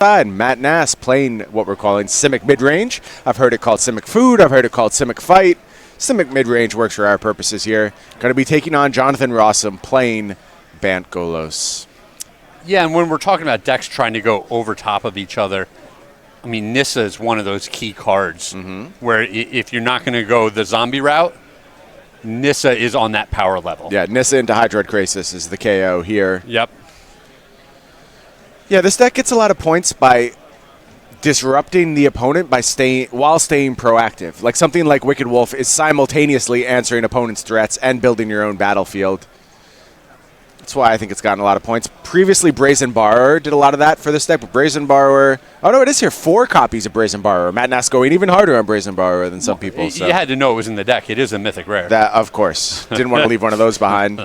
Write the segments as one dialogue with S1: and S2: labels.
S1: side, Matt Nass playing what we're calling Simic Midrange. I've heard it called Simic Food. I've heard it called Simic Fight. Simic Midrange works for our purposes here. Going to be taking on Jonathan Rosum playing Bant Golos.
S2: Yeah, and when we're talking about decks trying to go over top of each other, I mean, Nissa is one of those key cards where if you're not going to go the zombie route, Nissa is on that power level.
S1: Yeah, Nissa into Hydroid Krasis is the KO here.
S2: Yep.
S1: Yeah, this deck gets a lot of points by disrupting the opponent by staying proactive. Like something like Wicked Wolf is simultaneously answering opponents' threats and building your own battlefield. That's why I think it's gotten a lot of points. Previously, Brazen Borrower did a lot of that for this deck, but Brazen Borrower... Oh, no, it is here. 4 copies of Brazen Borrower. Matt Nass going even harder on Brazen Borrower than some people. So.
S2: You had to know it was in the deck. It is a mythic rare.
S1: That, of course. Didn't want to leave one of those behind.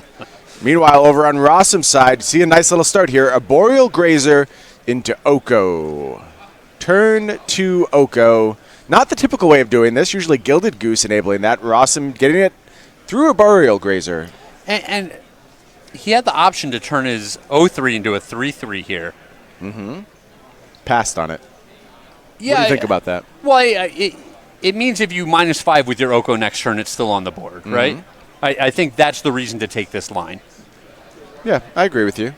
S1: Meanwhile, over on Rosum's side, see a nice little start here. A Boreal Grazer into Oko. Turn 2 Oko. Not the typical way of doing this. Usually Gilded Goose enabling that. Rosum getting it through a Boreal Grazer.
S2: And he had the option to turn his 0-3 into a 3-3 here.
S1: Passed on it.
S2: Yeah,
S1: what do you think about that?
S2: Well, it means if you -5 with your Oko next turn, it's still on the board, right? I think that's the reason to take this line.
S1: Yeah, I agree with you.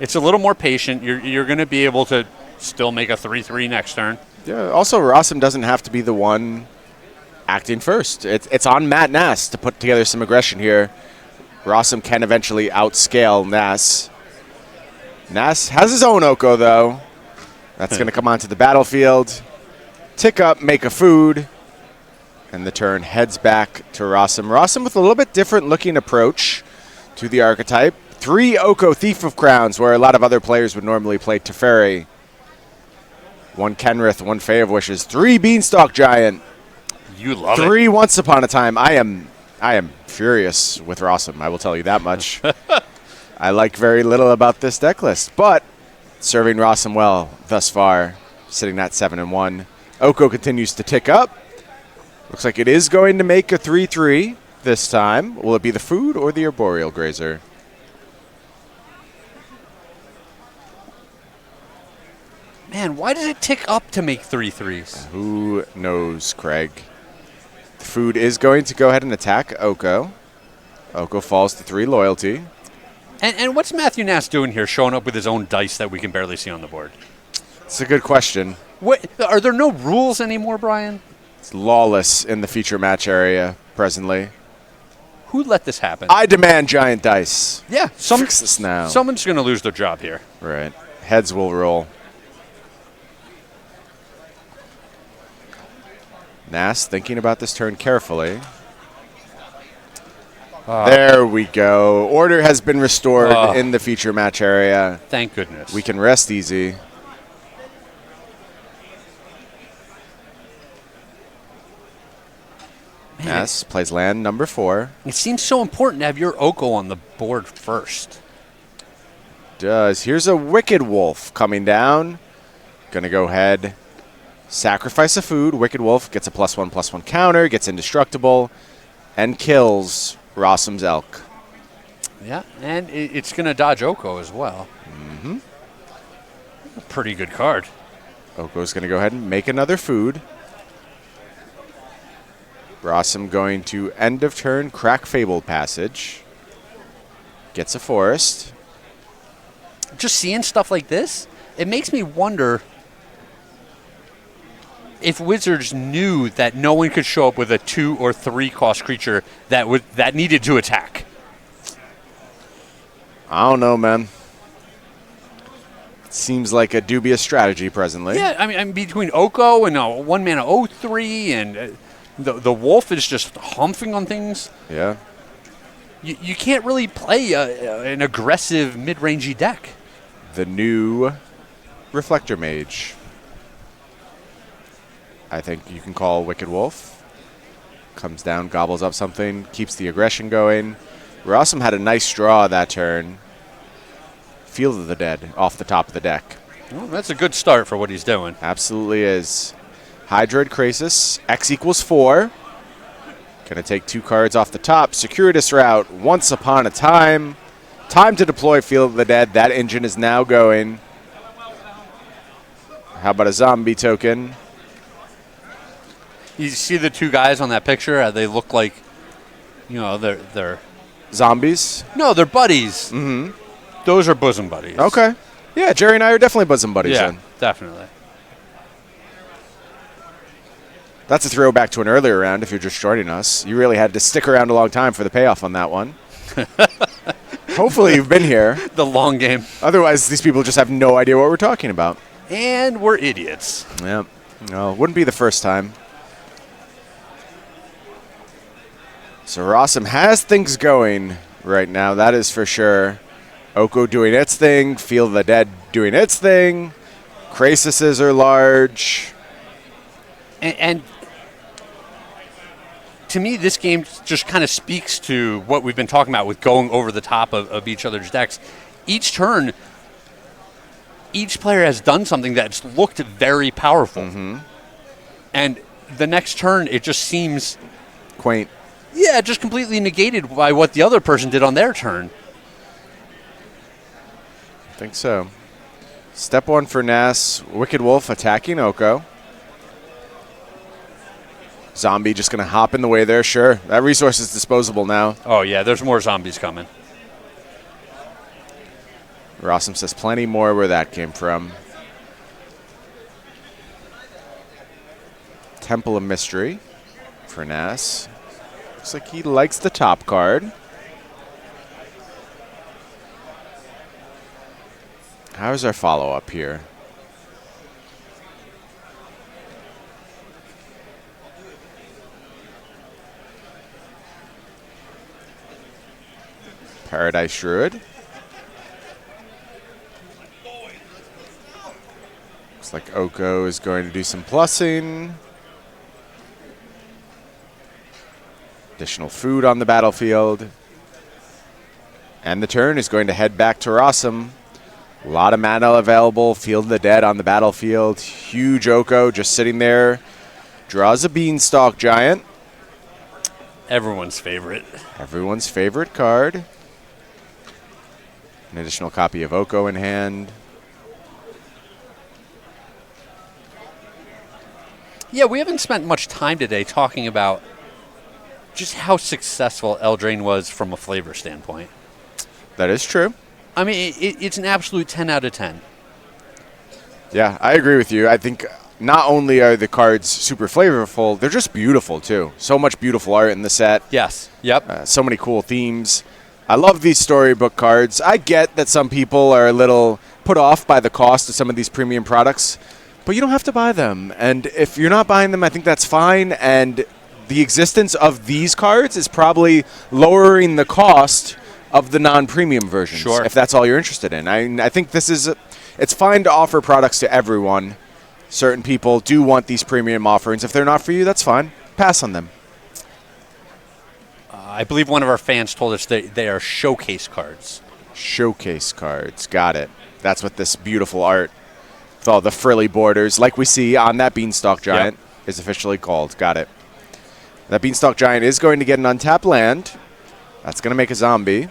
S2: It's a little more patient. You're going to be able to still make a 3-3 next turn.
S1: Yeah. Also, Rosum doesn't have to be the one acting first. It's on Matt Nass to put together some aggression here. Rosum can eventually outscale Nass. Nass has his own Oko, though. That's going to come onto the battlefield. Tick up, make a food. And the turn heads back to Rosum. Rosum with a little bit different looking approach to the archetype. 3 Oko Thief of Crowns, where a lot of other players would normally play Teferi. 1 Kenrith, 1 Fae of Wishes, 3 Beanstalk Giant.
S2: You love
S1: 3 Once Upon a Time. I am furious with Rosum, I will tell you that much. I like very little about this deck list, but serving Rosum well thus far, sitting at 7-1. Oko continues to tick up. Looks like it is going to make a 3-3 this time. Will it be the food or the Arboreal Grazer?
S2: Man, why does it tick up to make 3-3s?
S1: Who knows, Craig? The food is going to go ahead and attack Oko. Oko falls to 3 loyalty.
S2: And what's Matthew Nass doing here, showing up with his own dice that we can barely see on the board?
S1: It's a good question.
S2: What, are there no rules anymore, Brian?
S1: It's lawless in the feature match area presently.
S2: Who let this happen?
S1: I demand giant dice.
S2: Yeah,
S1: fix this now.
S2: Someone's going to lose their job here.
S1: Right. Heads will roll. Nass thinking about this turn carefully. There we go. Order has been restored in the feature match area.
S2: Thank goodness.
S1: We can rest easy. Nass plays land number 4.
S2: It seems so important to have your Oko on the board first.
S1: Does. Here's a Wicked Wolf coming down. Gonna go ahead, sacrifice a food. Wicked Wolf gets a +1/+1 counter, gets indestructible, and kills Rosum's Elk.
S2: Yeah, and it's going to dodge Oko as well. A pretty good card.
S1: Oko's going to go ahead and make another food. Rosum going to end of turn, crack Fabled Passage. Gets a forest.
S2: Just seeing stuff like this, it makes me wonder if Wizards knew that no one could show up with a 2 or 3 cost creature that needed to attack.
S1: I don't know, man. Seems like a dubious strategy presently.
S2: Yeah, I mean between Oko and a 1-mana 0-3 and the Wolf is just humping on things.
S1: Yeah.
S2: You can't really play an aggressive mid-rangey deck.
S1: The new Reflector Mage. I think you can call Wicked Wolf. Comes down, gobbles up something, keeps the aggression going. Rosum had a nice draw that turn. Field of the Dead off the top of the deck.
S2: Well, that's a good start for what he's doing.
S1: Absolutely is. Hydroid Krasis, X = 4. Going to take 2 cards off the top. Circuitous Route, Once Upon a Time. Time to deploy Field of the Dead. That engine is now going. How about a zombie token?
S2: You see the two guys on that picture? They look like, they're
S1: Zombies?
S2: no, they're buddies. Mm-hmm. Those are bosom buddies.
S1: Okay. Yeah, Jerry and I are definitely bosom buddies
S2: Yeah,
S1: then.
S2: definitely.
S1: That's a throwback to an earlier round if you're just joining us. You really had to stick around a long time for the payoff on that one. Hopefully you've been here.
S2: The long game.
S1: Otherwise, these people just have no idea what we're talking about.
S2: And we're idiots.
S1: Yeah. No, wouldn't be the first time. So Rosum has things going right now, that is for sure. Oko doing its thing, Field of the Dead doing its thing. Crasises are large.
S2: And to me, this game just kind of speaks to what we've been talking about with going over the top of each other's decks. Each turn, each player has done something that's looked very powerful. Mm-hmm. And the next turn, it just seems
S1: quaint.
S2: Yeah, just completely negated by what the other person did on their turn.
S1: I think so. Step one for Nass. Wicked Wolf attacking Oko. Zombie just going to hop in the way there, sure. That resource is disposable now.
S2: Oh, yeah, there's more zombies coming.
S1: Rosum says plenty more where that came from. Temple of Mystery for Nass. Looks like he likes the top card. How's our follow-up here? Paradise Shroud. Looks like Oko is going to do some plussing. Additional food on the battlefield. And the turn is going to head back to Rosum. A lot of mana available. Field of the Dead on the battlefield. Huge Oko just sitting there. Draws a Beanstalk Giant.
S2: Everyone's favorite.
S1: Everyone's favorite card. An additional copy of Oko in hand.
S2: Yeah, we haven't spent much time today talking about just how successful Eldraine was from a flavor standpoint.
S1: That is true.
S2: I mean, it's an absolute 10 out of 10.
S1: Yeah, I agree with you. I think not only are the cards super flavorful, they're just beautiful, too. So much beautiful art in the set.
S2: Yes. Yep.
S1: So many cool themes. I love these storybook cards. I get that some people are a little put off by the cost of some of these premium products, but you don't have to buy them. And if you're not buying them, I think that's fine. And the existence of these cards is probably lowering the cost of the non-premium versions,
S2: sure,
S1: if that's all you're interested in. I think this is it's fine to offer products to everyone. Certain people do want these premium offerings. If they're not for you, that's fine. Pass on them.
S2: I believe one of our fans told us they are showcase cards.
S1: Showcase cards. Got it. That's what this beautiful art with all the frilly borders, like we see on that Beanstalk Giant, is officially called. Got it. That Beanstalk Giant is going to get an untapped land. That's going to make a zombie.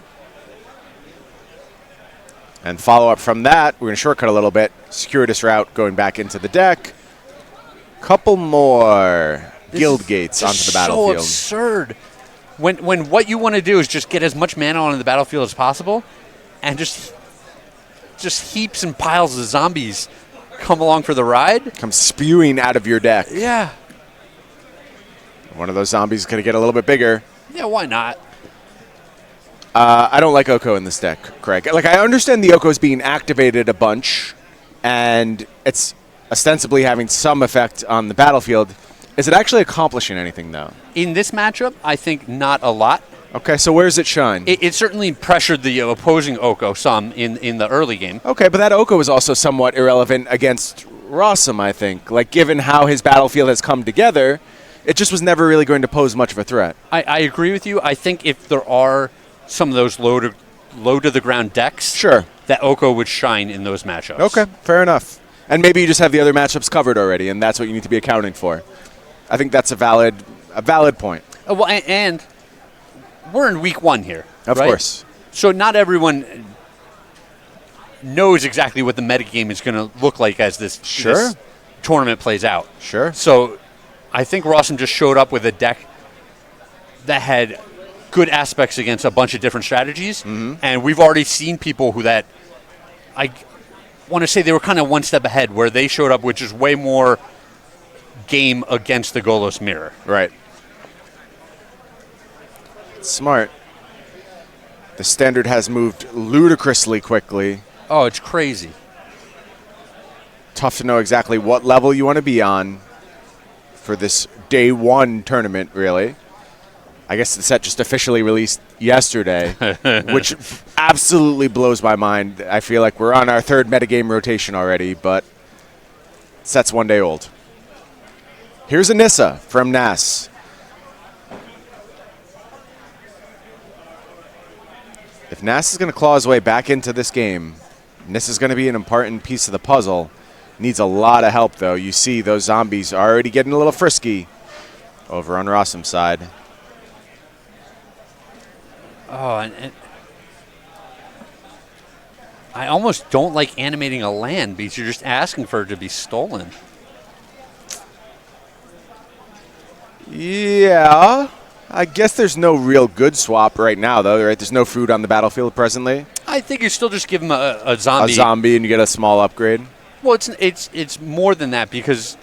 S1: And follow up from that, we're going to shortcut a little bit. Circuitous route going back into the deck. Couple more guild gates onto the battlefield.
S2: So absurd. When what you want to do is just get as much mana onto the battlefield as possible, and just heaps and piles of zombies come along for the ride.
S1: Come spewing out of your deck.
S2: Yeah.
S1: One of those zombies is going to get a little bit bigger.
S2: Yeah, why not?
S1: I don't like Oko in this deck, Craig. Like, I understand the Oko is being activated a bunch, and it's ostensibly having some effect on the battlefield. Is it actually accomplishing anything, though?
S2: In this matchup, I think not a lot.
S1: Okay, so where does it shine?
S2: It certainly pressured the opposing Oko some in the early game.
S1: Okay, but that Oko is also somewhat irrelevant against Rosum, I think. Like, given how his battlefield has come together, it just was never really going to pose much of a threat.
S2: I agree with you. I think if there are some of those low to the ground decks,
S1: sure,
S2: that Oko would shine in those matchups.
S1: Okay, fair enough. And maybe you just have the other matchups covered already, and that's what you need to be accounting for. I think that's a valid point.
S2: Well, and we're in week 1 here.
S1: Of
S2: right?
S1: course.
S2: So not everyone knows exactly what the metagame is going to look like as this tournament plays out.
S1: Sure.
S2: So I think Rosum just showed up with a deck that had good aspects against a bunch of different strategies, and we've already seen people who that I want to say they were kind of one step ahead, where they showed up with just way more game against the Golos mirror.
S1: Right. Smart. The standard has moved ludicrously quickly.
S2: Oh, it's crazy.
S1: Tough to know exactly what level you want to be on for this day one tournament, really. I guess the set just officially released yesterday, which absolutely blows my mind. I feel like we're on our third metagame rotation already, but set's 1 day old. Here's a Nissa from Nass. If Nass is going to claw his way back into this game, Nissa's going to be an important piece of the puzzle. Needs a lot of help, though. You see those zombies already getting a little frisky over on Rosum's side.
S2: Oh, and I almost don't like animating a land because you're just asking for it to be stolen.
S1: Yeah. I guess there's no real good swap right now, though, right? There's no food on the battlefield presently.
S2: I think you still just give him a zombie.
S1: A zombie and you get a small upgrade.
S2: Well, it's more than that because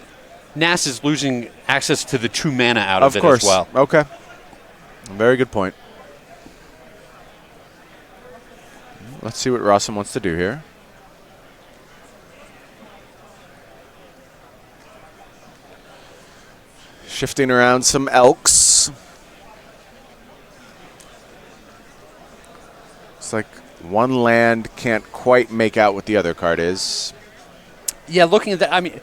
S2: Nass is losing access to the 2 mana out of it as well.
S1: Okay. Very good point. Let's see what Rosum wants to do here. Shifting around some elks. It's like one land can't quite make out what the other card is.
S2: Yeah, looking at that, I mean,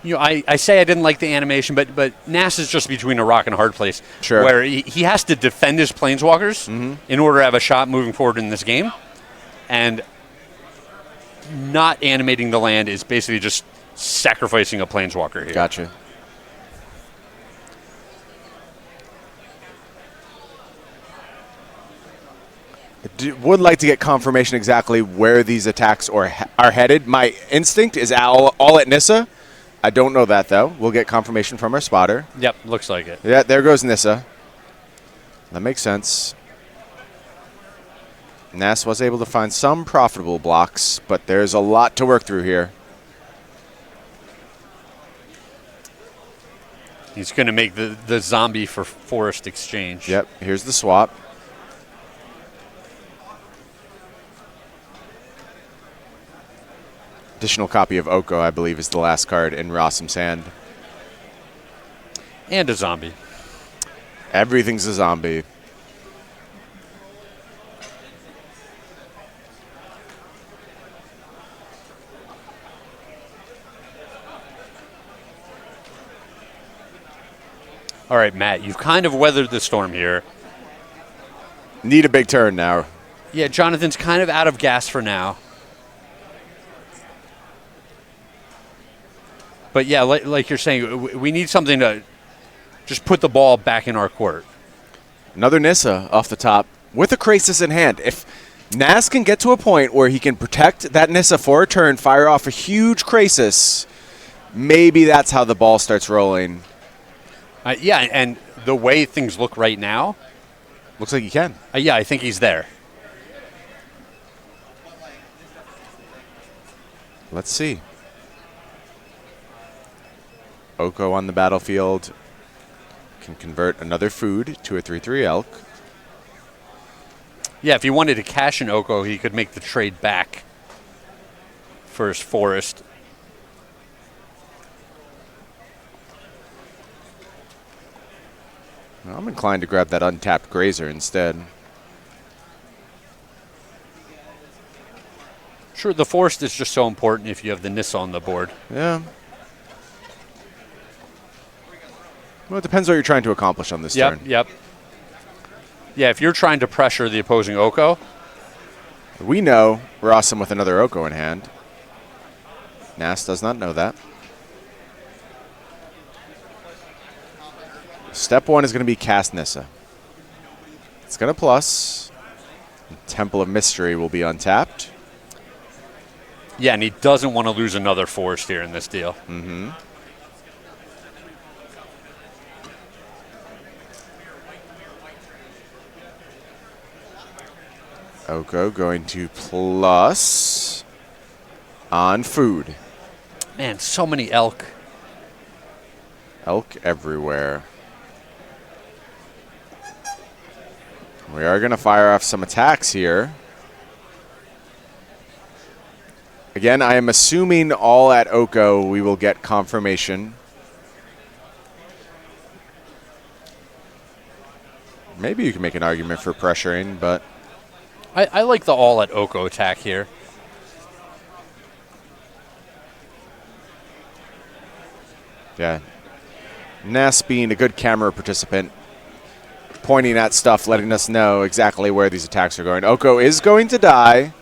S2: I say I didn't like the animation, but Nass is just between a rock and a hard place.
S1: Sure.
S2: Where he has to defend his planeswalkers in order to have a shot moving forward in this game. And not animating the land is basically just sacrificing a planeswalker here.
S1: Gotcha. Would like to get confirmation exactly where these attacks are headed. My instinct is all at Nissa. I don't know that, though. We'll get confirmation from our spotter.
S2: Yep, looks like it.
S1: Yeah, there goes Nissa. That makes sense. Nass was able to find some profitable blocks, but there's a lot to work through here.
S2: He's going to make the zombie for forest exchange.
S1: Yep, here's the swap. Additional copy of Oko, I believe, is the last card in Rosum's hand.
S2: And a zombie.
S1: Everything's a zombie.
S2: All right, Matt, you've kind of weathered the storm here.
S1: Need a big turn now.
S2: Yeah, Jonathan's kind of out of gas for now. But yeah, like you're saying, we need something to just put the ball back in our court.
S1: Another Nissa off the top with a Krasis in hand. If Nass can get to a point where he can protect that Nissa for a turn, fire off a huge Krasis, maybe that's how the ball starts rolling.
S2: Yeah, and the way things look right now.
S1: Looks like he can.
S2: Yeah, I think he's there.
S1: Let's see. Oko on the battlefield can convert another food to a 3/3 elk.
S2: Yeah, if he wanted to cash an Oko, he could make the trade back for his forest.
S1: I'm inclined to grab that untapped Grazer instead.
S2: Sure, the forest is just so important if you have the Nissa on the board.
S1: Yeah. Well, it depends what you're trying to accomplish on this turn.
S2: Yep. Yeah, if you're trying to pressure the opposing Oko.
S1: We know Rosum with another Oko in hand. Nass does not know that. Step one is going to be cast Nissa. It's going to plus. Temple of Mystery will be untapped.
S2: Yeah, and he doesn't want to lose another forest here in this deal.
S1: Mm-hmm. Oko going to plus on food.
S2: Man, so many elk.
S1: Elk everywhere. We are going to fire off some attacks here. Again, I am assuming all at Oko we will get confirmation. Maybe you can make an argument for pressuring, but
S2: I like the all at Oko attack here.
S1: yeah. Nass being a good camera participant, pointing at stuff, letting us know exactly where these attacks are going. Oko is going to die.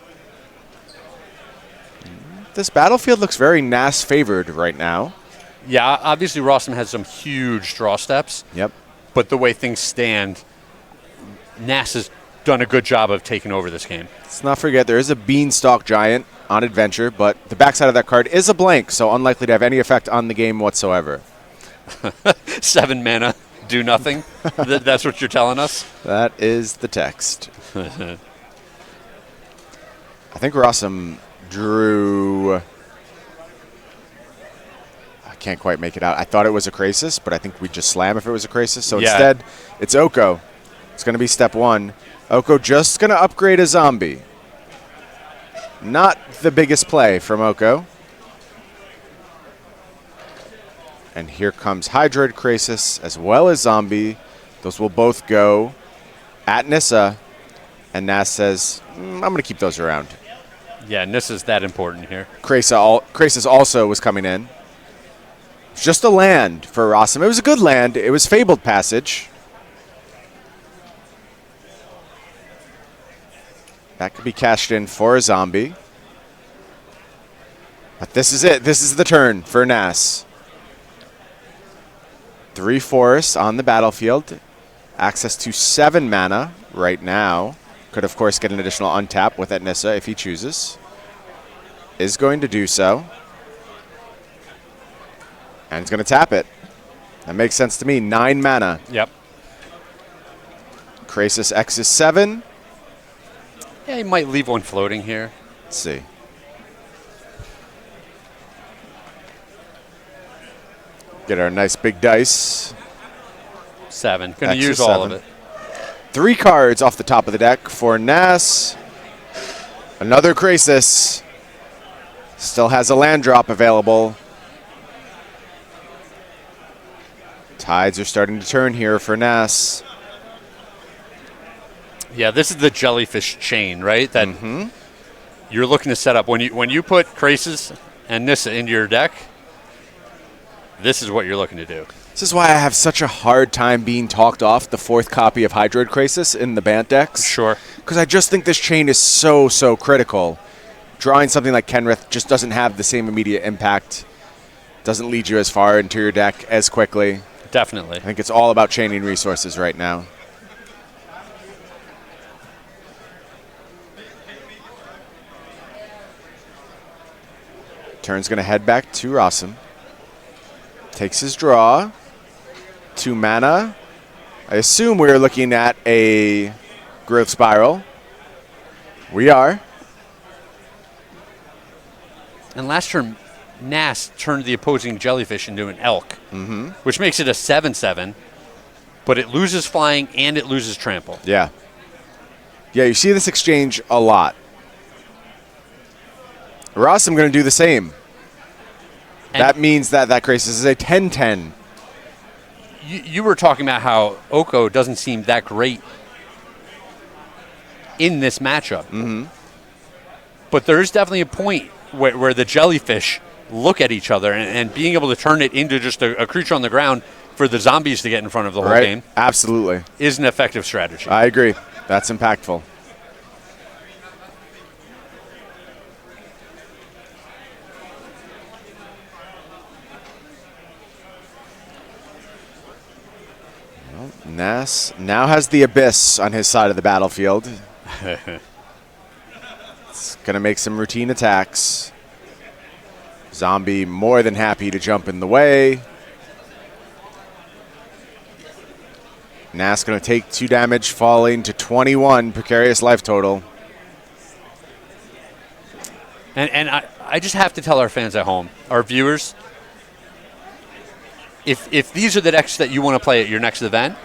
S1: This battlefield looks very Nass favored right now.
S2: Yeah, obviously Rosum has some huge draw steps.
S1: Yep.
S2: But the way things stand, Nass has done a good job of taking over this game.
S1: Let's not forget there is a Beanstalk Giant on Adventure, but the backside of that card is a blank, so unlikely to have any effect on the game whatsoever.
S2: 7 mana, do nothing. That's what you're telling us?
S1: That is the text. I think Rosum drew... I can't quite make it out. I thought it was a Krasis, but I think we'd just slam if it was a Krasis. So
S2: Yeah.
S1: instead, it's Oko. It's going to be step 1. Oko just going to upgrade a zombie. Not the biggest play from Oko. And here comes Hydroid Krasis as well as Zombie. Those will both go at Nissa. And Nass says, I'm going to keep those around.
S2: Yeah, and this is that important here.
S1: Krasis also was coming in. It's just a land for Rosum. It was a good land. It was Fabled Passage. That could be cashed in for a zombie. But this is it. This is the turn for Nass. 3 forests on the battlefield. Access to 7 mana right now. Could, of course, get an additional untap with Nissa if he chooses. Is going to do so. And he's going to tap it. That makes sense to me. 9 mana.
S2: Yep.
S1: Krasis X is 7.
S2: Yeah, he might leave one floating here.
S1: Let's see. Get our nice big dice.
S2: 7. Going to
S1: X is
S2: use all of
S1: 7.
S2: it.
S1: 3 cards off the top of the deck for Nass. Another Krasis. Still has a land drop available. Tides are starting to turn here for Nass.
S2: Yeah, this is the jellyfish chain, right? That you're looking to set up. When you put Krasis and Nissa into your deck, this is what you're looking to do.
S1: This is why I have such a hard time being talked off the 4th copy of Hydroid Krasis in the Bant decks.
S2: Sure.
S1: Because I just think this chain is so, so critical. Drawing something like Kenrith just doesn't have the same immediate impact. Doesn't lead you as far into your deck as quickly.
S2: Definitely.
S1: I think it's all about chaining resources right now. Turn's going to head back to Rosum. Takes his draw. 2 mana. I assume we're looking at a growth spiral. We are.
S2: And last turn, Nass turned the opposing jellyfish into an elk, which makes it a 7/7, but it loses flying and it loses trample.
S1: Yeah. Yeah, you see this exchange a lot. Rosum going to do the same.
S2: And
S1: that means that Krasis is a 10-10.
S2: You were talking about how Oko doesn't seem that great in this matchup. But there is definitely a point where the jellyfish look at each other and being able to turn it into just a creature on the ground for the zombies to get in front of the whole game
S1: Absolutely.
S2: is an effective strategy.
S1: I agree. That's impactful. Nass now has the Abyss on his side of the battlefield. It's going to make some routine attacks. Zombie more than happy to jump in the way. Nass going to take 2 damage, falling to 21 precarious life total.
S2: And I just have to tell our fans at home, our viewers, if these are the decks that you want to play at your next event,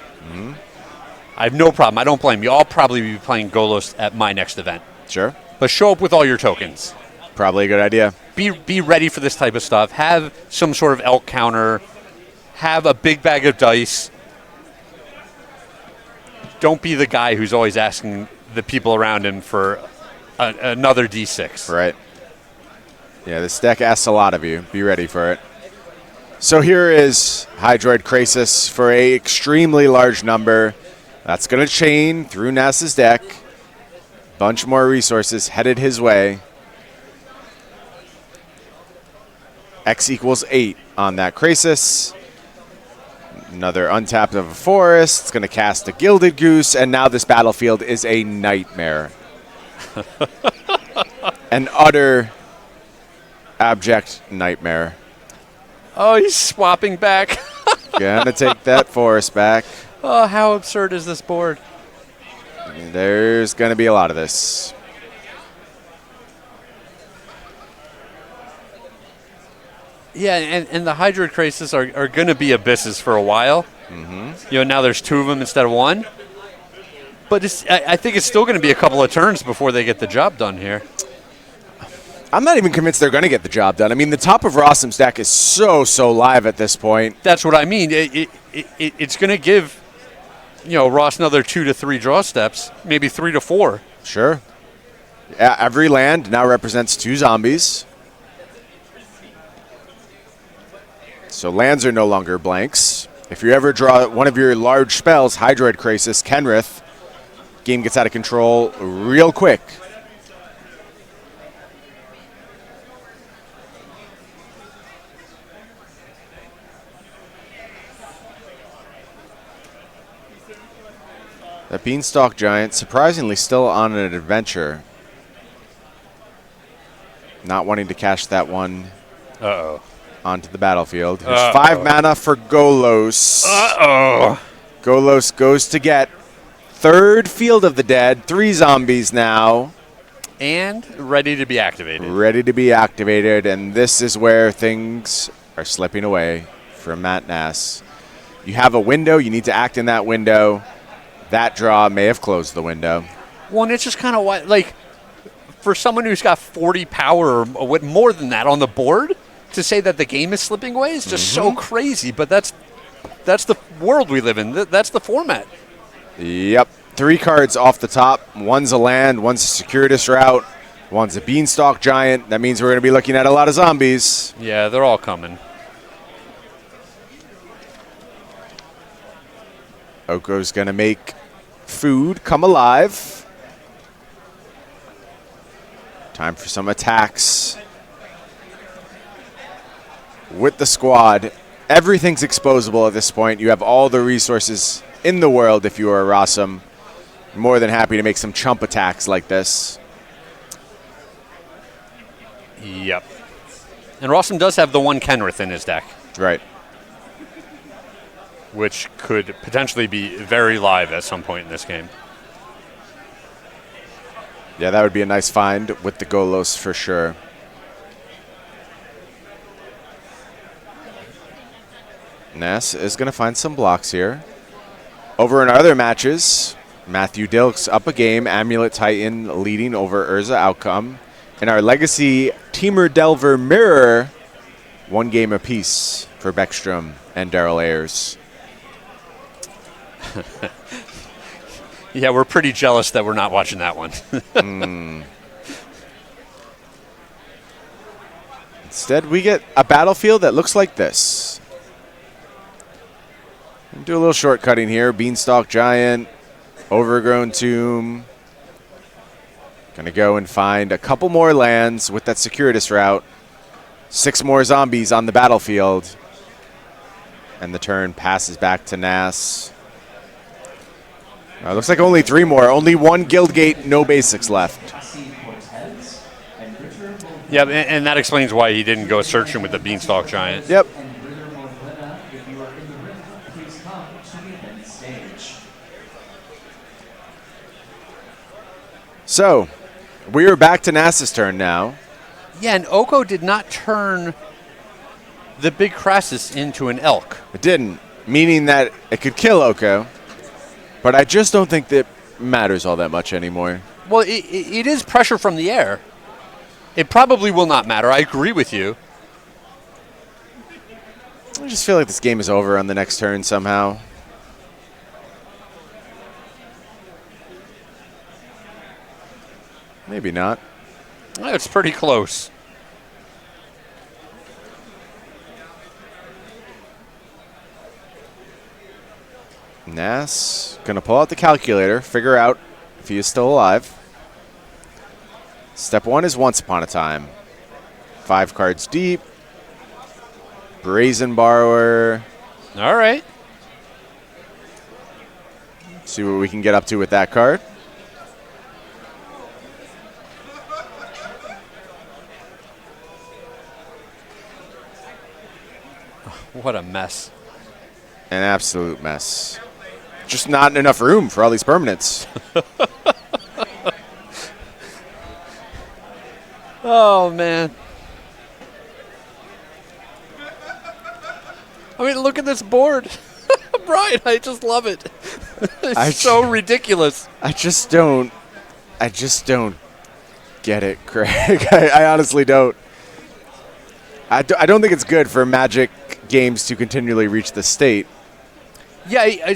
S2: I have no problem. I don't blame you. I'll probably be playing Golos at my next event.
S1: Sure.
S2: But show up with all your tokens.
S1: Probably a good idea.
S2: Be ready for this type of stuff. Have some sort of elk counter. Have a big bag of dice. Don't be the guy who's always asking the people around him for another D6.
S1: Right. Yeah, this deck asks a lot of you. Be ready for it. So here is Hydroid Krasis for a extremely large number. That's going to chain through Nass's deck. Bunch more resources headed his way. X equals 8 on that Krasis. Another untapped of a forest. It's going to cast a Gilded Goose, and now this battlefield is a nightmare. An utter, abject nightmare.
S2: Oh, he's swapping back.
S1: Gonna take that forest back.
S2: Oh, how absurd is this board?
S1: There's gonna be a lot of this.
S2: Yeah, and the Hydroid Krasis are going to be abysses for a while. Now there's 2 of them instead of 1. But I think it's still going to be a couple of turns before they get the job done here.
S1: I'm not even convinced they're going to get the job done. I mean, the top of Rosum's deck is so live at this point.
S2: That's what I mean. It's going to give, Ross another 2 to 3 draw steps, maybe 3 to 4.
S1: Sure. Yeah, every land now represents 2 zombies. So lands are no longer blanks. If you ever draw one of your large spells, Hydroid Krasis, Kenrith, game gets out of control real quick. That Beanstalk Giant, surprisingly still on an adventure. Not wanting to cash that one onto the battlefield. There's 5 mana for Golos. Golos goes to get 3rd Field of the Dead, 3 zombies now.
S2: And ready to be activated.
S1: Ready to be activated, and this is where things are slipping away from Matt Nass. You have a window, you need to act in that window. That draw may have closed the window.
S2: Well, and it's just kind of like, for someone who's got 40 power or more than that on the board, to say that the game is slipping away is just so crazy. But that's the world we live in. That's the format.
S1: Yep. 3 cards off the top. One's a land, one's a circuitous route, one's a Beanstalk Giant. That means we're going to be looking at a lot of zombies.
S2: Yeah, they're all coming.
S1: Oko's going to make food come alive. Time for some attacks. With the squad, everything's exposable at this point. You have all the resources in the world if you are Rosum. More than happy to make some chump attacks like this.
S2: Yep. And Rosum does have the 1 Kenrith in his deck.
S1: Right.
S2: Which could potentially be very live at some point in this game.
S1: Yeah, that would be a nice find with the Golos for sure. Nass is going to find some blocks here. Over in other matches, Matthew Dilks up a game, Amulet Titan leading over Urza Outcome. In our Legacy Teamer Delver Mirror, 1 game apiece for Baeckstrom and Daryl Ayers.
S2: Yeah, we're pretty jealous that we're not watching that one.
S1: Instead, we get a battlefield that looks like this. Do a little shortcutting here. Beanstalk Giant, Overgrown Tomb. Gonna go and find a couple more lands with that circuitous route. 6 more zombies on the battlefield. And the turn passes back to Nass. Looks like only 3 more. Only 1 Guildgate, no basics left.
S2: Yeah, and that explains why he didn't go searching with the Beanstalk Giant.
S1: Yep. So, we are back to Nass's turn now.
S2: Yeah, and Oko did not turn the big Crassus into an elk.
S1: It didn't, meaning that it could kill Oko, but I just don't think that matters all that much anymore.
S2: Well, it is pressure from the air. It probably will not matter. I agree with you.
S1: I just feel like this game is over on the next turn somehow. Maybe not.
S2: It's pretty close.
S1: Nass gonna pull out the calculator, figure out if he is still alive. Step 1 is Once Upon a Time. 5 cards deep. Brazen Borrower.
S2: All right.
S1: See what we can get up to with that card.
S2: What a mess.
S1: An absolute mess. Just not enough room for all these permanents.
S2: Oh, man. I mean, look at this board. Brian, I just love it. It's so ridiculous.
S1: I just don't get it, Craig. I honestly don't. I don't think it's good for Magic games to continually reach this state.
S2: Yeah,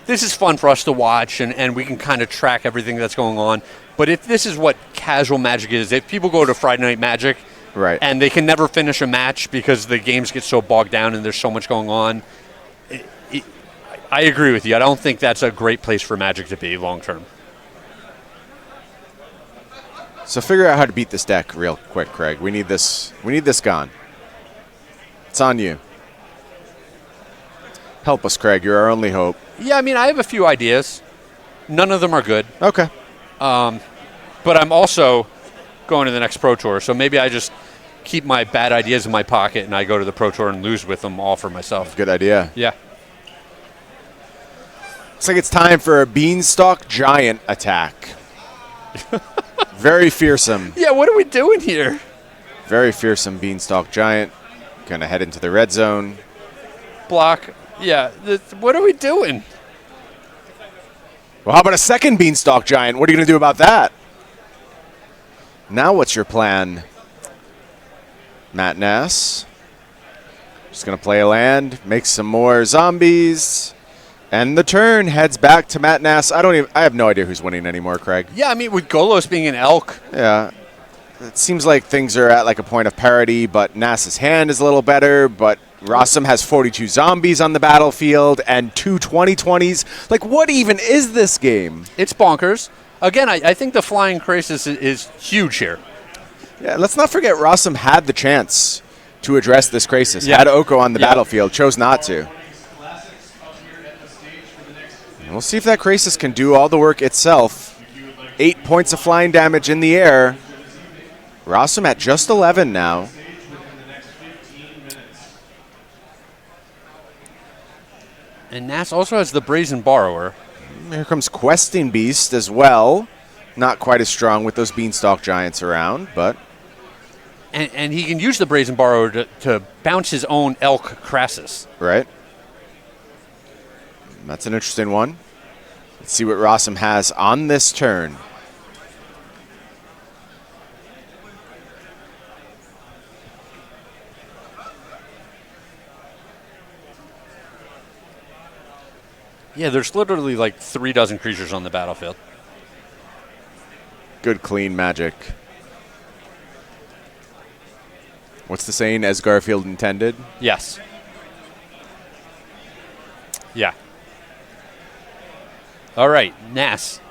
S2: this is fun for us to watch, and we can kind of track everything that's going on. But if this is what casual Magic is, if people go to Friday Night Magic,
S1: right,
S2: and they can never finish a match because the games get so bogged down and there's so much going on, I agree with you. I don't think that's a great place for Magic to be long term.
S1: So figure out how to beat this deck real quick, Craig. We need this gone. It's on you. Help us, Craig. You're our only hope.
S2: Yeah, I mean, I have a few ideas. None of them are good.
S1: Okay.
S2: But I'm also going to the next Pro Tour, so maybe I just keep my bad ideas in my pocket and I go to the Pro Tour and lose with them all for myself.
S1: Good idea.
S2: Yeah.
S1: Looks like it's time for a Beanstalk Giant attack. Very fearsome.
S2: Yeah, what are we doing here?
S1: Very fearsome Beanstalk Giant. Gonna head into the red zone.
S2: Block. Yeah, what are we doing?
S1: Well, how about a second Beanstalk Giant? What are you gonna do about that? Now what's your plan, Matt Nass? Just gonna play a land, make some more zombies, and the turn heads back to Matt Nass. I have no idea who's winning anymore, Craig.
S2: Yeah, I mean, with Golos being an elk.
S1: Yeah. It seems like things are at like a point of parity, but Nass's hand is a little better, but Rosum has 42 zombies on the battlefield and 2 2020s. Like, what even is this game?
S2: It's bonkers. Again, I think the flying crisis is huge here.
S1: Yeah, let's not forget Rosum had the chance to address this crisis.
S2: Yeah.
S1: Had Oko on the battlefield, chose not to. And we'll see if that crisis can do all the work itself. 8 points of flying damage in the air. Rosum at just 11 now.
S2: And Nass also has the Brazen Borrower.
S1: Here comes Questing Beast as well. Not quite as strong with those Beanstalk Giants around, but...
S2: And he can use the Brazen Borrower to bounce his own Elk Crassus.
S1: Right. That's an interesting one. Let's see what Rosum has on this turn.
S2: Yeah, there's literally like 3 dozen creatures on the battlefield.
S1: Good, clean Magic. What's the saying, as Garfield intended?
S2: Yes. Yeah. All right, Nass.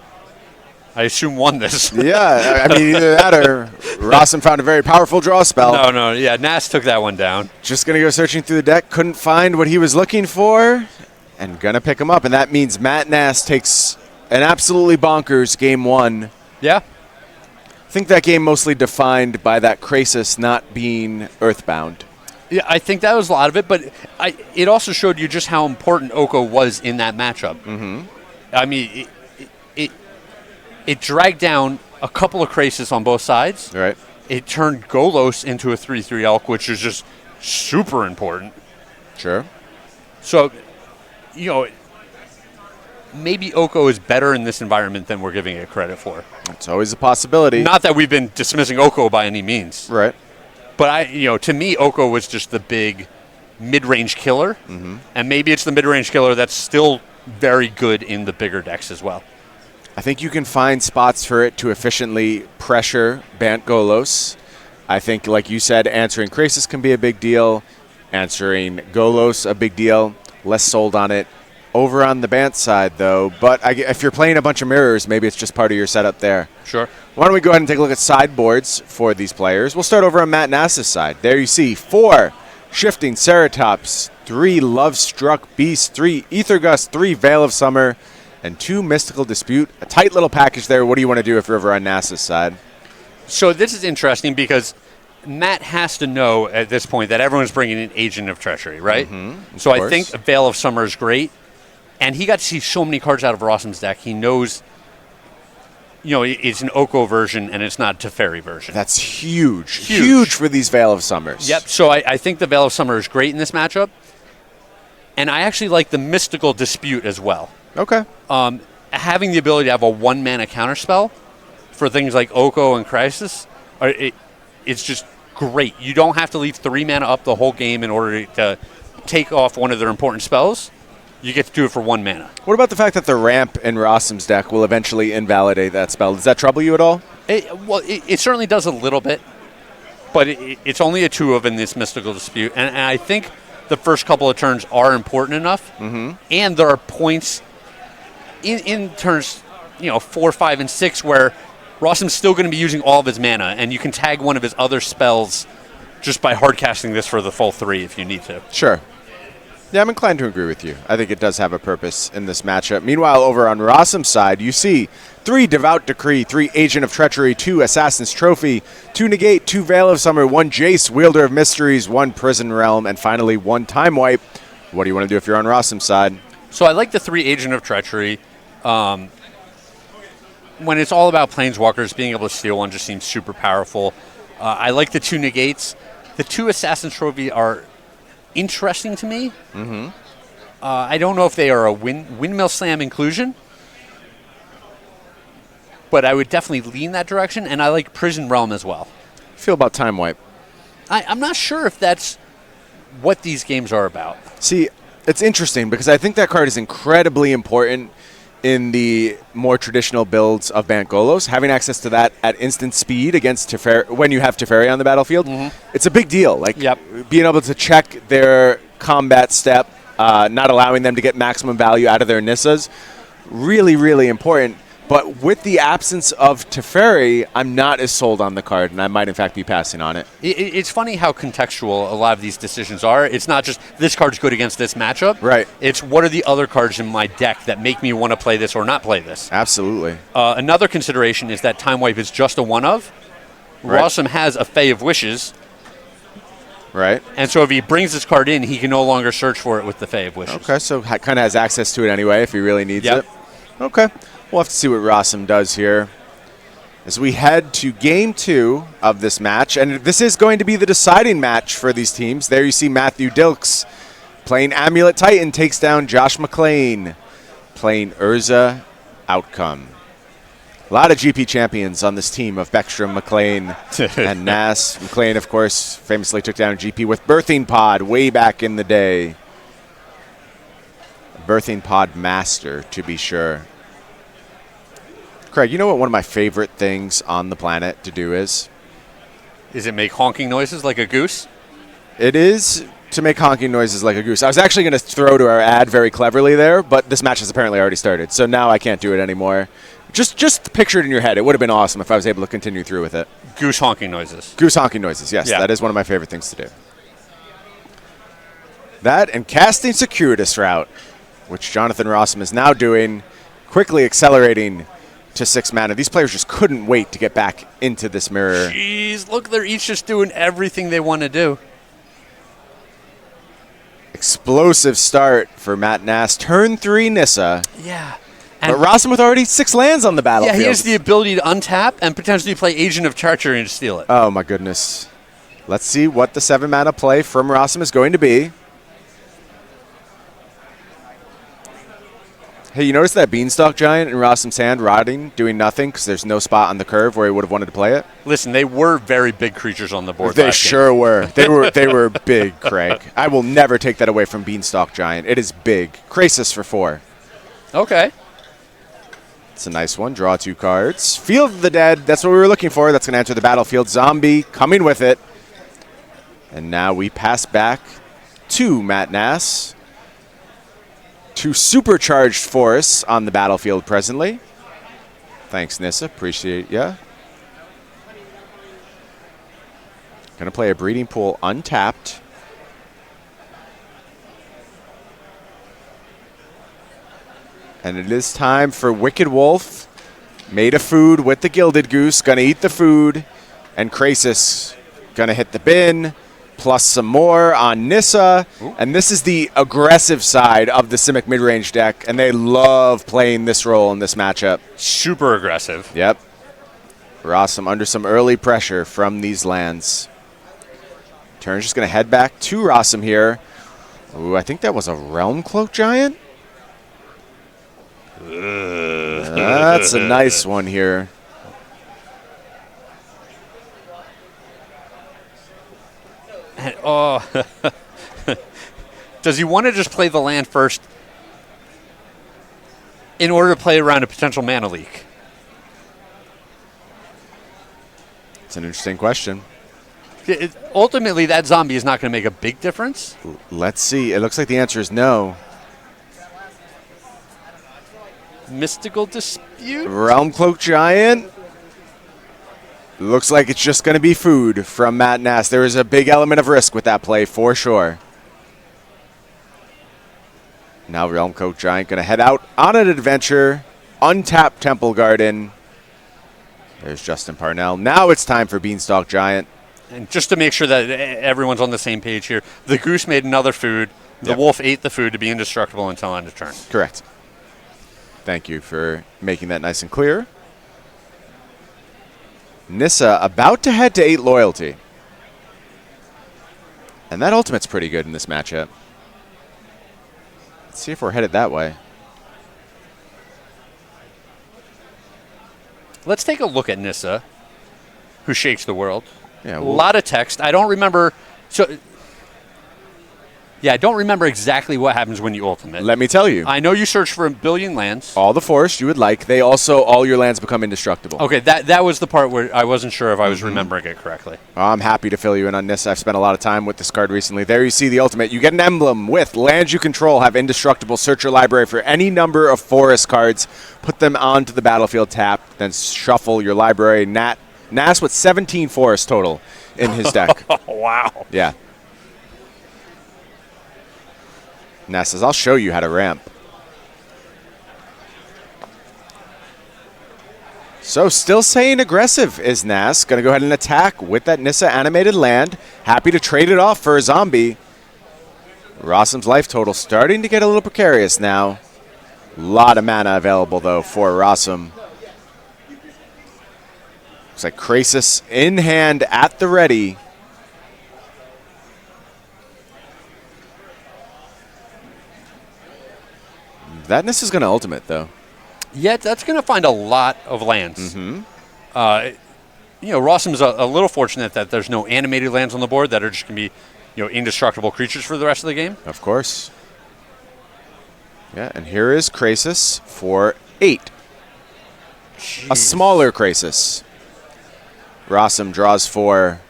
S2: I assume won this.
S1: Yeah, I mean, either that or Rosum found a very powerful draw spell.
S2: No, yeah, Nass took that one down.
S1: Just going to go searching through the deck, couldn't find what he was looking for, and going to pick him up. And that means Matt Nass takes an absolutely bonkers game 1.
S2: Yeah.
S1: I think that game mostly defined by that Krasis not being earthbound.
S2: Yeah, I think that was a lot of it, but it also showed you just how important Oko was in that matchup. Mm-hmm. I mean, it dragged down a couple of Krasis on both sides.
S1: Right.
S2: It turned Golos into a 3/3 elk, which is just super important.
S1: Sure.
S2: So, maybe Oko is better in this environment than we're giving it credit for.
S1: It's always a possibility.
S2: Not that we've been dismissing Oko by any means.
S1: Right.
S2: But to me, Oko was just the big mid-range killer, and maybe it's the mid-range killer that's still very good in the bigger decks as well.
S1: I think you can find spots for it to efficiently pressure Bant Golos. I think, like you said, answering Krasis can be a big deal. Answering Golos, a big deal. Less sold on it over on the Bant side, though. But if you're playing a bunch of mirrors, maybe it's just part of your setup there.
S2: Sure.
S1: Why don't we go ahead and take a look at sideboards for these players. We'll start over on Matt Nass's side. There you see 4 Shifting Ceratops, 3 Love-Struck Beasts, 3 Ether Gust, 3 Veil of Summer, and 2 Mystical Dispute. A tight little package there. What do you want to do if you're over on Nass's side?
S2: So this is interesting because Matt has to know at this point that everyone's bringing in Agent of Treachery, right? So I think Veil of Summer is great. And he got to see so many cards out of Rosum's deck. He knows, it's an Oko version and it's not a Teferi version.
S1: That's huge. Huge for these Veil of Summers.
S2: Yep. So I think the Veil of Summer is great in this matchup. And I actually like the Mystical Dispute as well.
S1: Okay.
S2: Having the ability to have a 1-mana counterspell for things like Oko and Crisis, it's just great. You don't have to leave 3 mana up the whole game in order to take off one of their important spells. You get to do it for 1 mana.
S1: What about the fact that the ramp in Rosum's deck will eventually invalidate that spell? Does that trouble you at all?
S2: It certainly does a little bit, but it's only a 2 of in this Mystical Dispute. And I think the first couple of turns are important enough, and there are points in turns 4, 5, and 6 where Rosum's still going to be using all of his mana, and you can tag one of his other spells just by hardcasting this for the full 3 if you need to.
S1: Sure. Yeah, I'm inclined to agree with you. I think it does have a purpose in this matchup. Meanwhile, over on Rosum's side, you see 3 Devout Decree, 3 Agent of Treachery, 2 Assassin's Trophy, 2 Negate, 2 Veil of Summer, 1 Jace, Wielder of Mysteries, 1 Prison Realm, and finally 1 Time Wipe. What do you want to do if you're on Rosum's side?
S2: So I like the 3 Agent of Treachery. When it's all about Planeswalkers, being able to steal one just seems super powerful. I like the 2 Negates. The 2 Assassin's Trophy are interesting to me. I don't know if they are a Windmill Slam inclusion, but I would definitely lean that direction, and I like Prison Realm as well.
S1: Feel about Time Wipe?
S2: I'm not sure if that's what these games are about.
S1: See, it's interesting because I think that card is incredibly important in the more traditional builds of Bant Golos. Having access to that at instant speed against Teferi, when you have Teferi on the battlefield, it's a big deal. Like being able to check their combat step, not allowing them to get maximum value out of their Nissas, really, really important. But with the absence of Teferi, I'm not as sold on the card, and I might, in fact, be passing on it.
S2: It's funny how contextual a lot of these decisions are. It's not just this card's good against this matchup.
S1: Right.
S2: It's what are the other cards in my deck that make me want to play this or not play this.
S1: Absolutely.
S2: Another consideration is that Time Wipe is just a one-of.
S1: Right.
S2: Rosum has a Fae of Wishes.
S1: Right.
S2: And so if he brings this card in, he can no longer search for it with the Fae of Wishes.
S1: Okay, so kind of has access to it anyway if he really needs it. Okay. We'll have to see what Rosum does here as we head to Game 2 of this match. And this is going to be the deciding match for these teams. There you see Matthew Dilks playing Amulet Titan, takes down Josh Mcclain playing Urza Outcome. A lot of GP champions on this team of Baeckstrom, Mcclain, and Nass. Mcclain, of course, famously took down GP with Birthing Pod way back in the day. Birthing Pod master, to be sure. Craig, you know what one of my favorite things on the planet to do is?
S2: Is it make honking noises like a goose?
S1: It is to make honking noises like a goose. I was actually going to throw to our ad very cleverly there, but this match has apparently already started, so now I can't do it anymore. Just picture it in your head. It would have been awesome if I was able to continue through with it.
S2: Goose honking noises.
S1: Goose honking noises, yes. Yeah. That is one of my favorite things to do. That and casting Circuitous Route. which Jonathan Rosum is now doing, quickly accelerating to 6 mana. These players just couldn't wait to get back into this mirror.
S2: Jeez, look, they're each just doing everything they want to do.
S1: Explosive start for Matt Nass. Turn 3 Nissa.
S2: Yeah.
S1: But Rosum with already 6 lands on the battlefield.
S2: Yeah, he has the ability to untap and potentially play Agent of Treachery and steal it.
S1: Oh, my goodness. Let's see what the 7 mana play from Rosum is going to be. Hey, you notice that Beanstalk Giant in Rosum's hand rotting, doing nothing because there's no spot on the curve where he would have wanted to play it?
S2: Listen, they were very big creatures on the board.
S1: They sure were. They were big, Craig. I will never take that away from Beanstalk Giant. It is big. Krasis for 4.
S2: Okay.
S1: It's a nice one. Draw 2 cards. Field of the Dead. That's what we were looking for. That's going to enter the battlefield. Zombie coming with it. And now we pass back to Matt Nass. 2 supercharged forests on the battlefield presently. Thanks, Nissa. Appreciate ya. Going to play a Breeding Pool untapped. And it is time for Wicked Wolf. Made of food with the Gilded Goose. Going to eat the food. And Krasis going to hit the bin. Plus some more on Nissa. Ooh. And this is the aggressive side of the Simic midrange deck, and they love playing this role in this matchup.
S2: Super aggressive.
S1: Yep. Rosum under some early pressure from these lands. Turn's just going to head back to Rosum here. Ooh, I think that was a Realm Cloak Giant. That's a nice one here.
S2: Oh, does he want to just play the land first in order to play around a potential mana leak?
S1: It's an interesting question.
S2: Ultimately, that zombie is not going to make a big difference.
S1: Let's see. It looks like the answer is no.
S2: Mystical Dispute?
S1: Realm Cloak Giant. Looks like it's just going to be food from Matt Nass. There is a big element of risk with that play for sure. Now Realm Cloak Giant going to head out on an adventure. Untap Temple Garden. There's Justin Parnell. Now it's time for Beanstalk Giant.
S2: And just to make sure that everyone's on the same page here, the goose made another food. The wolf ate the food to be indestructible until end of turn.
S1: Correct. Thank you for making that nice and clear. Nissa about to head to 8 loyalty. And that ultimate's pretty good in this matchup. Let's see if we're headed that way.
S2: Let's take a look at Nissa, who shakes the world.
S1: Yeah,
S2: a lot of text. I don't remember. I don't remember exactly what happens when you ultimate.
S1: Let me tell you.
S2: I know you search for a billion lands.
S1: All the forest you would like. They also, all your lands become indestructible.
S2: Okay, that was the part where I wasn't sure if I was remembering it correctly.
S1: I'm happy to fill you in on this. I've spent a lot of time with this card recently. There you see the ultimate. You get an emblem with lands you control have indestructible. Search your library for any number of forest cards. Put them onto the battlefield tap. Then shuffle your library. Nass with 17 forests total in his deck.
S2: Wow.
S1: Yeah. Nass says, I'll show you how to ramp. So still staying aggressive is Nass. Going to go ahead and attack with that Nissa animated land. Happy to trade it off for a zombie. Rosum's life total starting to get a little precarious now. A lot of mana available, though, for Rosum. Looks like Krasis in hand at the ready. That Nissa is going to ultimate, though.
S2: Yeah, that's going to find a lot of lands. Rosum's a little fortunate that there's no animated lands on the board that are just going to be, indestructible creatures for the rest of the game.
S1: Of course. Yeah, and here is Krasis for 8. Jeez. A smaller Krasis. Rosum draws 4,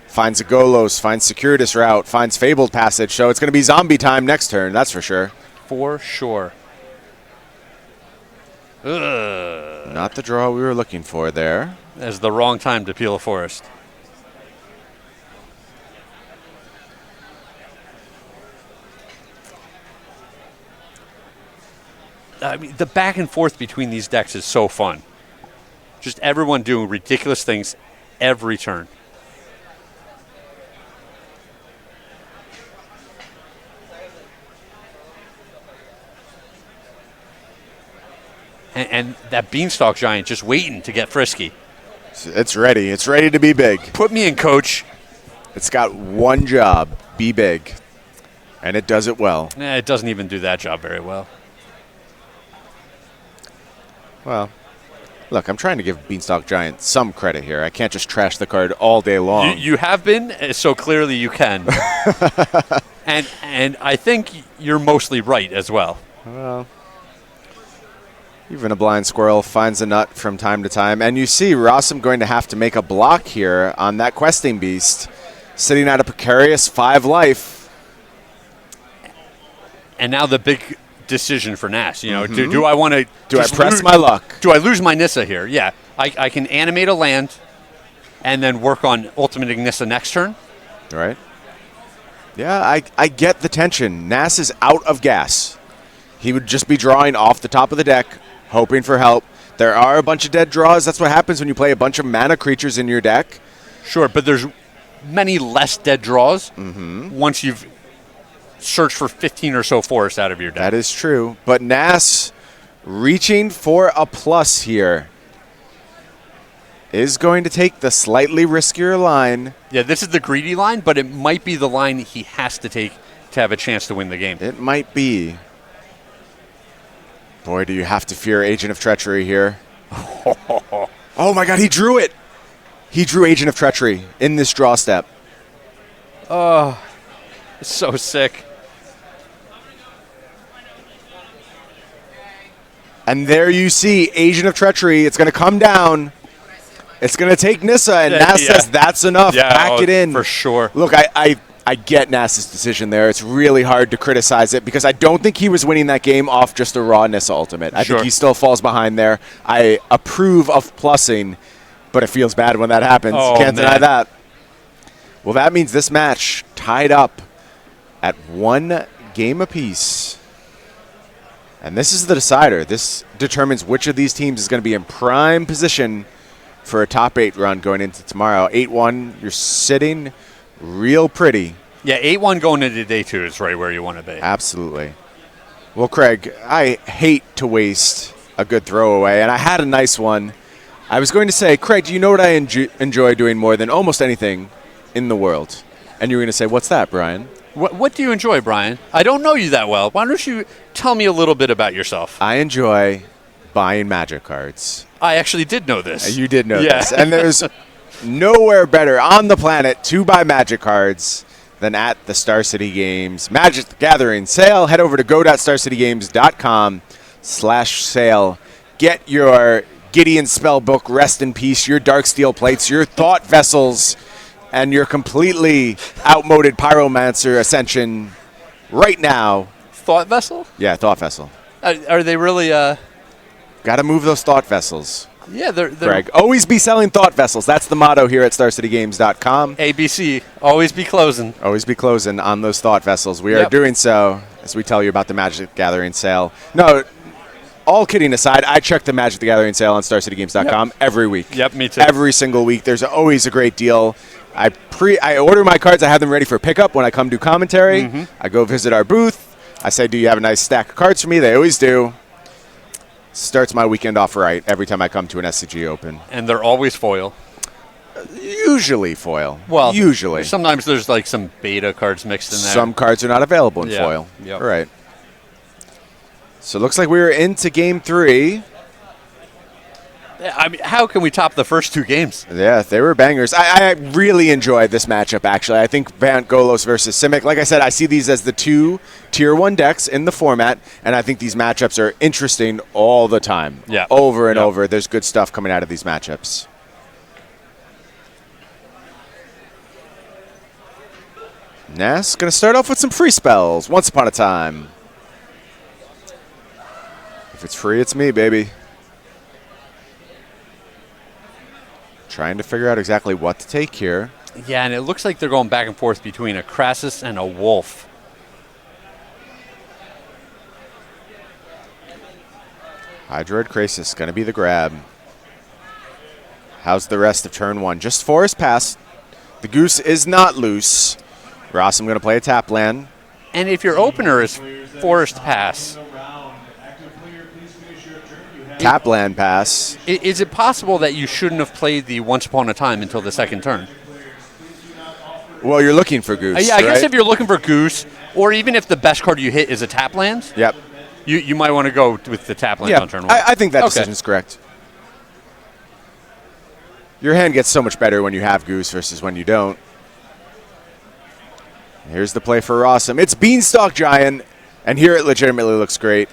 S1: finds a Golos, finds Circuitous Route, finds Fabled Passage. So it's going to be zombie time next turn, that's for sure.
S2: For sure. Ugh.
S1: Not the draw we were looking for there.
S2: That's the wrong time to peel a forest. I mean, the back and forth between these decks is so fun. Just everyone doing ridiculous things every turn. And that Beanstalk Giant just waiting to get frisky.
S1: It's ready. It's ready to be big.
S2: Put me in, coach.
S1: It's got one job, be big. And it does it well.
S2: It doesn't even do that job very well.
S1: Well, look, I'm trying to give Beanstalk Giant some credit here. I can't just trash the card all day long.
S2: You have been, so clearly you can. and I think you're mostly right as well.
S1: Well, even a blind squirrel finds a nut from time to time. And you see Rosum going to have to make a block here on that questing beast, sitting at a precarious 5 life.
S2: And now the big decision for Nass. You know, do I want to...
S1: Do I press my luck?
S2: Do I lose my Nissa here? Yeah. I can animate a land and then work on ultimating Nissa next turn.
S1: Right. Yeah, I get the tension. Nass is out of gas. He would just be drawing off the top of the deck, hoping for help. There are a bunch of dead draws. That's what happens when you play a bunch of mana creatures in your deck.
S2: Sure, but there's many less dead draws once you've searched for 15 or so forests out of your deck.
S1: That is true. But Nass, reaching for a plus here, is going to take the slightly riskier line.
S2: Yeah, this is the greedy line, but it might be the line he has to take to have a chance to win the game.
S1: It might be. Boy, do you have to fear Agent of Treachery here. Oh my god, he drew it! He drew Agent of Treachery in this draw step.
S2: Oh, it's so sick.
S1: And there you see Agent of Treachery. It's going to come down. It's going to take Nissa, and Nass says that's enough. Pack it in.
S2: For sure.
S1: Look, I get Nass's decision there. It's really hard to criticize it because I don't think he was winning that game off just a raw Nissa ultimate. I think he still falls behind there. I approve of plussing, but it feels bad when that happens. Can't deny that. Well, that means this match tied up at 1 game apiece. And this is the decider. This determines which of these teams is going to be in prime position for a top 8 run going into tomorrow. 8-1, you're sitting real pretty.
S2: Yeah, 8-1 going into day 2 is right where you want to be.
S1: Absolutely. Well, Craig, I hate to waste a good throwaway, and I had a nice one. I was going to say, Craig, do you know what I enjoy doing more than almost anything in the world? And you were going to say, what's that, Brian?
S2: What do you enjoy, Brian? I don't know you that well. Why don't you tell me a little bit about yourself?
S1: I enjoy buying Magic cards.
S2: I actually did know this.
S1: You did know this. And there's nowhere better on the planet to buy Magic cards than at the Star City Games Magic the Gathering sale. Head over to go.starcitygames.com/sale. Get your Gideon Spellbook, Rest in Peace, your Darksteel plates, your Thought Vessels, and your completely outmoded Pyromancer Ascension right now.
S2: Thought Vessel?
S1: Yeah, Thought Vessel.
S2: Are they really...
S1: Got to move those Thought Vessels.
S2: Yeah, they're...
S1: Greg, always be selling Thought Vessels. That's the motto here at StarCityGames.com.
S2: ABC, always be closing.
S1: Always be closing on those Thought Vessels. We are doing so as we tell you about the Magic the Gathering sale. No, all kidding aside, I check the Magic the Gathering sale on StarCityGames.com every week.
S2: Yep, me too.
S1: Every single week. There's always a great deal. I order my cards. I have them ready for pickup when I come do commentary. I go visit our booth. I say, do you have a nice stack of cards for me? They always do. Starts my weekend off right every time I come to an SCG Open.
S2: And they're always foil.
S1: Usually foil.
S2: Well,
S1: usually.
S2: Sometimes there's like some beta cards mixed in there.
S1: Some cards are not available in foil.
S2: Yep.
S1: All right. So it looks like we're into game 3.
S2: I mean, how can we top the first 2 games?
S1: Yeah, they were bangers. I really enjoyed this matchup, actually. I think Van Golos versus Simic. Like I said, I see these as the 2 Tier 1 decks in the format, and I think these matchups are interesting all the time.
S2: Yeah.
S1: Over and over. There's good stuff coming out of these matchups. Nass going to start off with some free spells. Once Upon a Time. If it's free, it's me, baby. Trying to figure out exactly what to take here.
S2: Yeah, and it looks like they're going back and forth between a Crassus and a Wolf.
S1: Hydroid Krasis going to be the grab. How's the rest of turn 1? Just Forest Pass. The Goose is not loose. Rosum going to play a tap land.
S2: And if your opener is Forest Pass,
S1: Tap land pass.
S2: is it possible that you shouldn't have played the Once Upon a Time until the second turn?
S1: Well, you're looking for Goose.
S2: Yeah, I guess
S1: right?
S2: if you're looking for Goose, or even if the best card you hit is a tap land,
S1: Yep.
S2: you might want to go with the tap land
S1: Yeah,
S2: on turn 1.
S1: I think that
S2: Okay.
S1: decision's correct. Your hand gets so much better when you have Goose versus when you don't. Here's the play for Rosum. It's Beanstalk Giant, and here it legitimately looks great.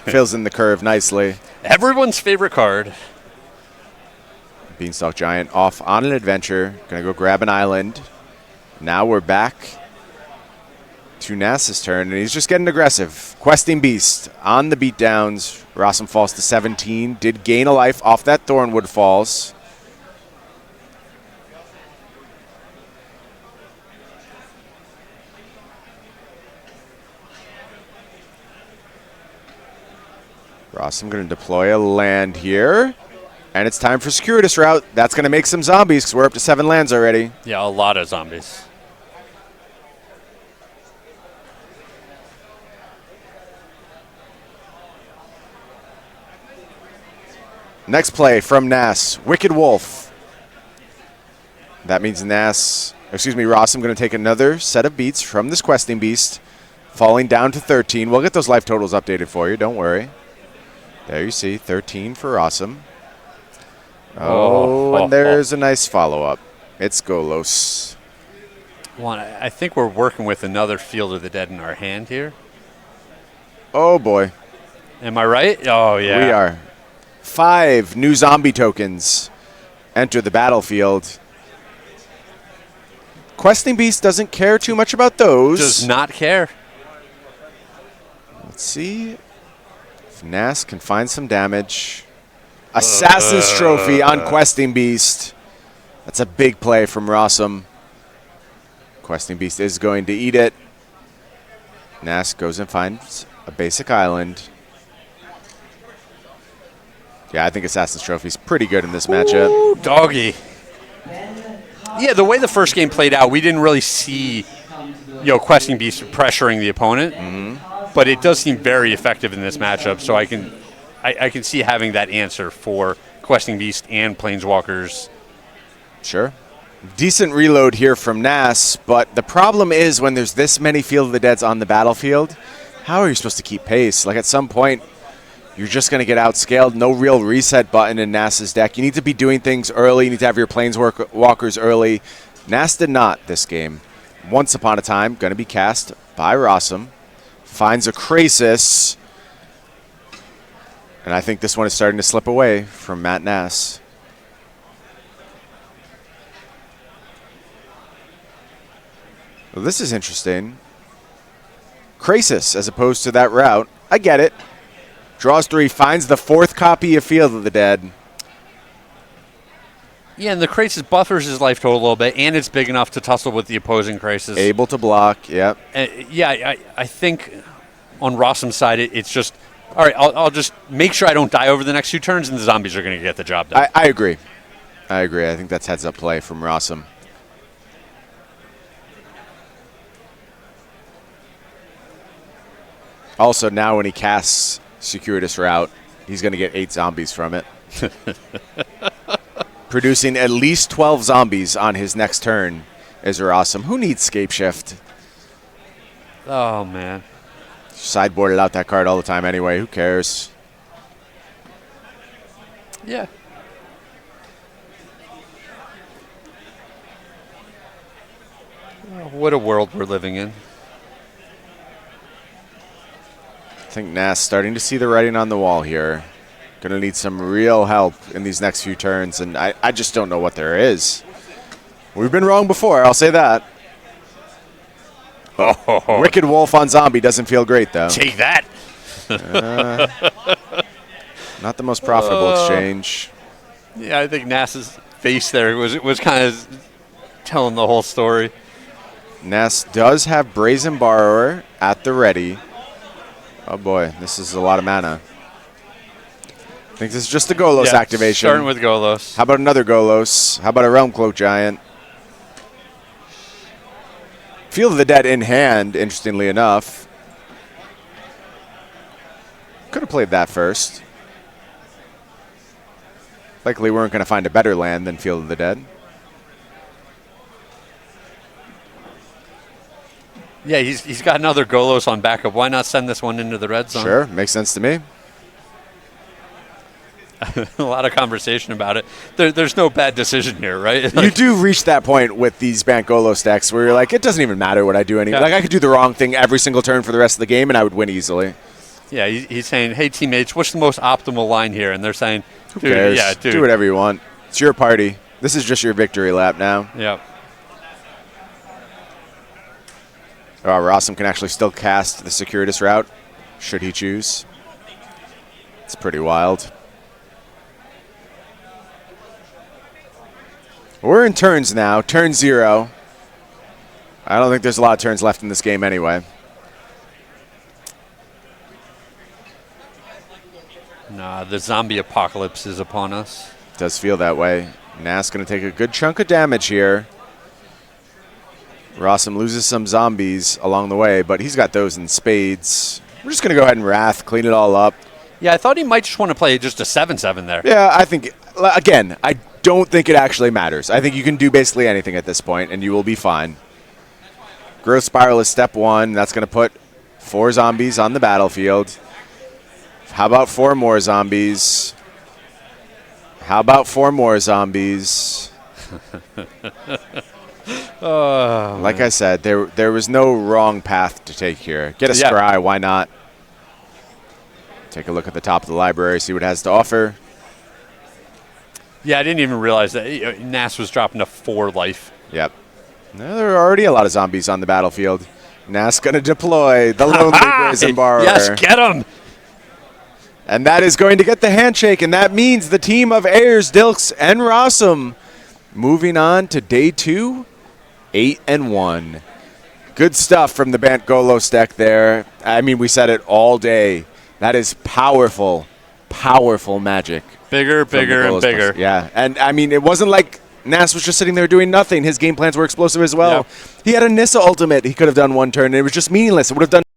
S1: Fills in the curve nicely.
S2: Everyone's favorite card.
S1: Beanstalk Giant off on an adventure. Gonna go grab an island. Now we're back to Nass's turn, and he's just getting aggressive. Questing Beast on the beatdowns. Rosum falls to 17. Did gain a life off that Thornwood Falls. Rosum going to deploy a land here. And it's time for Circuitous Route. That's going to make some zombies because we're up to 7 lands already.
S2: Yeah, a lot of zombies.
S1: Next play from Nass. Wicked Wolf. That means Rosum going to take another set of beats from this Questing Beast. Falling down to 13. We'll get those life totals updated for you. Don't worry. There you see, 13 for Rosum. And there's a nice follow-up. It's Golos.
S2: Well, I think we're working with another Field of the Dead in our hand here.
S1: Oh, boy.
S2: Am I right? Oh, yeah.
S1: We are. 5 new zombie tokens enter the battlefield. Questing Beast doesn't care too much about those.
S2: Does not care.
S1: Let's see if Nass can find some damage. Assassin's Trophy on Questing Beast. That's a big play from Rosum. Questing Beast is going to eat it. Nass goes and finds a basic island. Yeah, I think Assassin's Trophy is pretty good in this matchup.
S2: Ooh, doggy. Yeah, the way the first game played out, we didn't really see, Questing Beast pressuring the opponent. Mm-hmm. But it does seem very effective in this matchup, so I can see having that answer for Questing Beast and Planeswalkers.
S1: Sure. Decent reload here from Nass, but the problem is when there's this many Field of the Deads on the battlefield, how are you supposed to keep pace? Like at some point, you're just going to get outscaled. No real reset button in Nass's deck. You need to be doing things early. You need to have your Planeswalkers early. Nass did not this game. Once Upon a Time, going to be cast by Rosum. Finds a Krasis. And I think this one is starting to slip away from Matt Nass. Well, this is interesting. Krasis as opposed to that route. I get it. Draws 3, finds the 4th copy of Field of the Dead.
S2: Yeah, and the Krasis buffers his life total a little bit, and it's big enough to tussle with the opposing Krasis.
S1: Able to block, yep.
S2: I think on Rossum's side, it's just, all right, I'll just make sure I don't die over the next 2 turns, and the zombies are going to get the job done.
S1: I agree. I think that's heads-up play from Rosum. Also, now when he casts Circuitous Route, he's going to get 8 zombies from it. Producing at least 12 zombies on his next turn is Rosum. Who needs Scape Shift?
S2: Oh, man.
S1: Sideboarded out that card all the time anyway. Who cares?
S2: Yeah. Oh, what a world we're living in.
S1: I think Nass starting to see the writing on the wall here. Going to need some real help in these next few turns, and I just don't know what there is. We've been wrong before, I'll say that.
S2: Oh.
S1: Wicked Wolf on Zombie doesn't feel great, though.
S2: Take that.
S1: Not the most profitable exchange.
S2: Yeah, I think Nass's face there was kind of telling the whole story.
S1: Nass does have Brazen Borrower at the ready. Oh boy, this is a lot of mana. think this is just a Golos activation.
S2: Starting with Golos.
S1: How about another Golos? How about a Realm Cloak Giant? Field of the Dead in hand, interestingly enough. Could have played that first. Likely weren't going to find a better land than Field of the Dead.
S2: Yeah, he's got another Golos on backup. Why not send this one into the red zone?
S1: Sure, makes sense to me.
S2: A lot of conversation about it. There's no bad decision here, right?
S1: You do reach that point with these Bant Golos decks where you're like, it doesn't even matter what I do anymore.
S2: Yeah.
S1: Like, I could do the wrong thing every single turn for the rest of the game, and I would win easily.
S2: Yeah, he's saying, hey, teammates, what's the most optimal line here? And they're saying,
S1: Who cares?
S2: Yeah, dude.
S1: Do whatever you want. It's your party. This is just your victory lap now.
S2: Yeah.
S1: Oh, Rosum can actually still cast the Circuitous route, should he choose. It's pretty wild. We're in turns now, turn 0. I don't think there's a lot of turns left in this game anyway.
S2: Nah, the zombie apocalypse is upon us.
S1: Does feel that way. Nass going to take a good chunk of damage here. Rosum loses some zombies along the way, but he's got those in spades. We're just going to go ahead and Wrath, clean it all up.
S2: Yeah, I thought he might just want to play just a 7/7 there.
S1: Yeah, I think, again, I don't think it actually matters. I think you can do basically anything at this point, and you will be fine. Growth Spiral is step 1. That's going to put 4 zombies on the battlefield. How about 4 more zombies? How about 4 more zombies? Like I said, there was no wrong path to take here. Get a Scry, why not? Take a look at the top of the library, see what it has to offer.
S2: Yeah, I didn't even realize that Nass was dropping to 4 life.
S1: Yep. No, there are already a lot of zombies on the battlefield. Nass going to deploy the Lonely Brazen Borrower.
S2: Yes, get him!
S1: And that is going to get the handshake, and that means the team of Ayers, Dilks, and Rosum moving on to day 2, 8-1. Good stuff from the Bant Golos deck there. I mean, we said it all day. That is powerful, powerful magic.
S2: Bigger, bigger, and bigger.
S1: Yeah, and I mean, it wasn't like Nass was just sitting there doing nothing. His game plans were explosive as well.
S2: Yep.
S1: He had a Nissa ultimate he could have done one turn, and it was just meaningless. It would have done